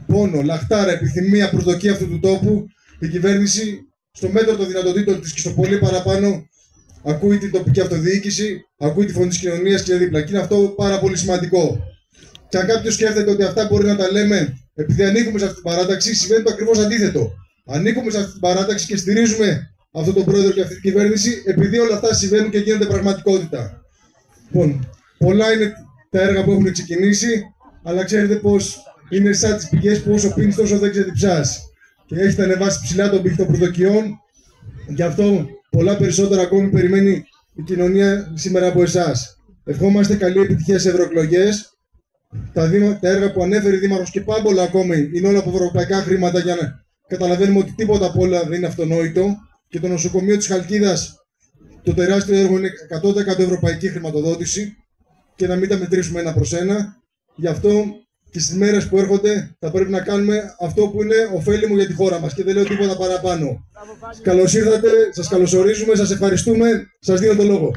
πόνο, λαχτάρα, επιθυμία, προσδοκία αυτού του τόπου, η κυβέρνηση στο μέτρο των δυνατοτήτων της και στο πολύ παραπάνω ακούει την τοπική αυτοδιοίκηση, ακούει τη φωνή της κοινωνίας και δίπλα. Και είναι αυτό πάρα πολύ σημαντικό. Και αν κάποιος σκέφτεται ότι αυτά μπορεί να τα λέμε επειδή ανήκουμε σε αυτή την παράταξη, συμβαίνει το ακριβώς αντίθετο. Ανήκουμε σε αυτή την παράταξη και στηρίζουμε αυτόν τον πρόεδρο και αυτή την κυβέρνηση επειδή όλα αυτά συμβαίνουν και γίνονται πραγματικότητα. Λοιπόν, πολλά είναι τα έργα που έχουν ξεκινήσει, αλλά ξέρετε πως είναι σαν τις πηγές που όσο πίνεις τόσο δεν ξεδιψάς. Και έχετε ανεβάσει ψηλά τον πύχη των προσδοκιών, γι' αυτό πολλά περισσότερα ακόμη περιμένει η κοινωνία σήμερα από εσάς. Ευχόμαστε καλή επιτυχία σε ευρωεκλογές. Τα έργα που ανέφερε η Δήμαρχος και πάμπολα ακόμη είναι όλα από ευρωπαϊκά χρήματα για να καταλαβαίνουμε ότι τίποτα από όλα δεν είναι αυτονόητο. Και το νοσοκομείο της Χαλκίδας, το τεράστιο έργο είναι 100% ευρωπαϊκή χρηματοδότηση και να μην τα μετρήσουμε ένα προς ένα. Γι' αυτό και στις μέρες που έρχονται θα πρέπει να κάνουμε αυτό που είναι ωφέλιμο για τη χώρα μας και δεν λέω τίποτα παραπάνω. Καλώς ήρθατε, σας καλωσορίζουμε, σας ευχαριστούμε, σας δίνω το λόγο.